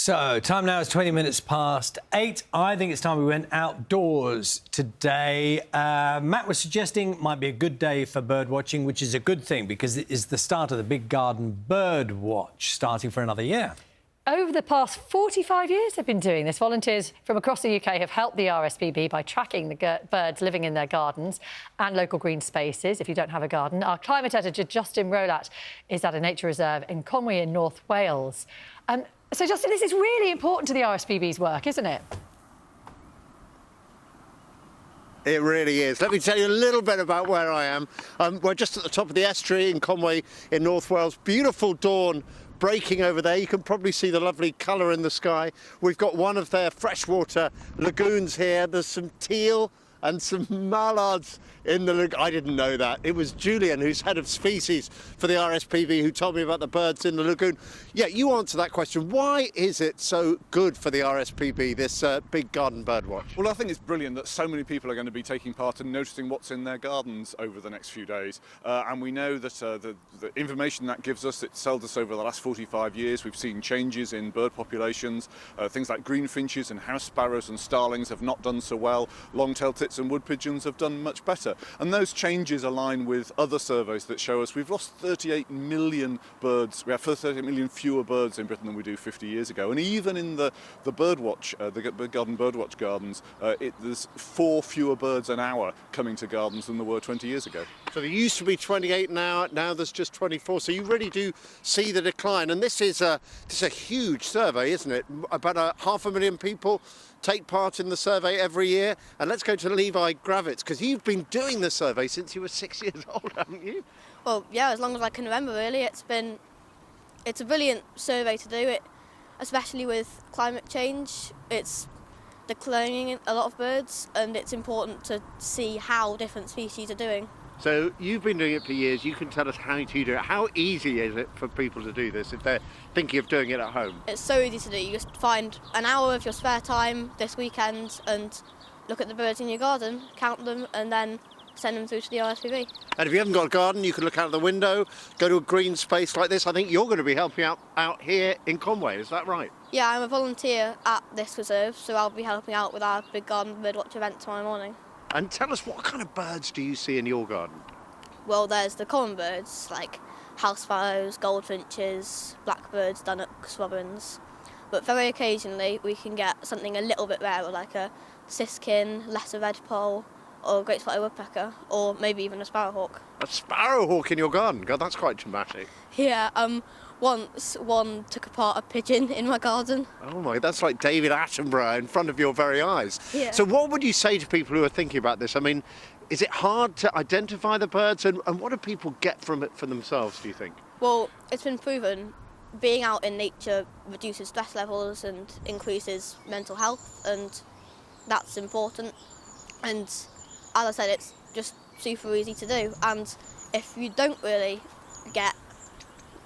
So, time now is 20 minutes past 8. I think it's time we went outdoors today. Matt was suggesting it might be a good day for bird watching, which is a good thing because it is the start of the Big Garden Birdwatch, starting for another year. Over the past 45 years they've been doing this. Volunteers from across the UK have helped the RSPB by tracking the birds living in their gardens and local green spaces if you don't have a garden. Our climate editor, Justin Rowlatt, is at a nature reserve in Conwy in North Wales. So, Justin, this is really important to the RSPB's work, isn't it? It really is. Let me tell you a little bit about where I am. We're just at the top of the estuary in Conwy in North Wales. Beautiful dawn breaking over there. You can probably see the lovely colour in the sky. We've got one of their freshwater lagoons here. There's some teal and some mallards in the lagoon. I didn't know that. It was Julian, who's head of species for the RSPB, who told me about the birds in the lagoon. Yeah, you answer that question. Why is it so good for the RSPB, this Big Garden Birdwatch? Well, I think it's brilliant that so many people are going to be taking part and noticing what's in their gardens over the next few days. And we know that the information that gives us, it's told us over the last 45 years. We've seen changes in bird populations. Things like greenfinches and house sparrows and starlings have not done so well. Long-tailed tits and wood pigeons have done much better. And those changes align with other surveys that show us we've lost 38 million birds. We have 38 million fewer birds in Britain than we do 50 years ago. And even in the Birdwatch, the Big Garden Birdwatch gardens, there's 4 fewer birds an hour coming to gardens than there were 20 years ago. So there used to be 28 now there's just 24. So you really do see the decline. And this is a huge survey, isn't it? About 500,000 people take part in the survey every year. And let's go to Levi Gravett, because you've been doing the survey since you were 6 years old, haven't you? Well, yeah, as long as I can remember, really. It's a brilliant survey to do it, especially with climate change. It's declining a lot of birds, and it's important to see how different species are doing. So you've been doing it for years. You can tell us how to do it. How easy is it for people to do this if they're thinking of doing it at home? It's so easy to do. You just find an hour of your spare time this weekend and look at the birds in your garden, count them, and then send them through to the RSPB. And if you haven't got a garden, you can look out the window, go to a green space like this. I think you're going to be helping out here in Conwy, is that right? Yeah, I'm a volunteer at this reserve, so I'll be helping out with our Big Garden Birdwatch event tomorrow morning. And tell us, what kind of birds do you see in your garden? Well, there's the common birds, like house sparrows, goldfinches, blackbirds, dunnocks, robins. But very occasionally we can get something a little bit rarer, like a siskin, lesser redpoll, or a great spotted woodpecker, or maybe even a sparrowhawk. A sparrowhawk in your garden? God, that's quite dramatic. Yeah, once one took apart a pigeon in my garden. Oh my, that's like David Attenborough in front of your very eyes. Yeah. So what would you say to people who are thinking about this? I mean, is it hard to identify the birds, and what do people get from it for themselves, do you think? Well, it's been proven being out in nature reduces stress levels and increases mental health, and that's important. And as I said, it's just super easy to do. And if you don't really get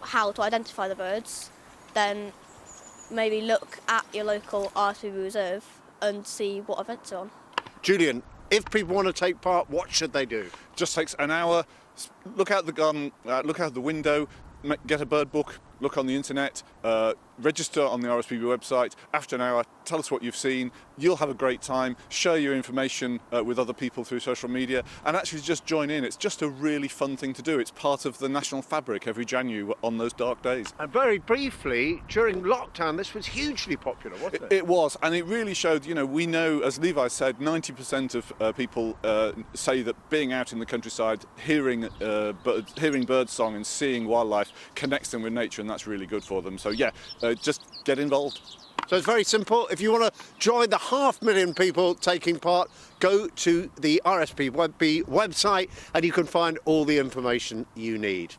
how to identify the birds, then maybe look at your local RSPB reserve and see what events are on. Julian, if people want to take part, what should they do? Just takes an hour. Look out the garden, look out the window, get a bird book, look on the internet, register on the RSPB website. After an hour, tell us what you've seen. You'll have a great time. Share your information with other people through social media, and actually just join in. It's just a really fun thing to do. It's part of the national fabric every January on those dark days. And very briefly, during lockdown, this was hugely popular, wasn't it? It was, and it really showed, you know, we know, as Levi said, 90% of people say that being out in the countryside, hearing bird song and seeing wildlife connects them with nature, and that's really good for them. So yeah, just get involved. So it's very simple. If you want to join the 500,000 people taking part, go to the RSPB website and you can find all the information you need.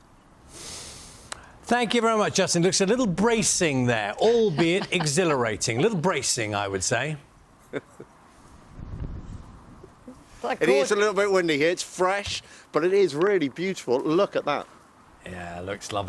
Thank you very much, Justin. Looks a little bracing there, albeit exhilarating. A little bracing, I would say. It is a little bit windy here. It's fresh, but it is really beautiful. Look at that. Yeah, looks lovely.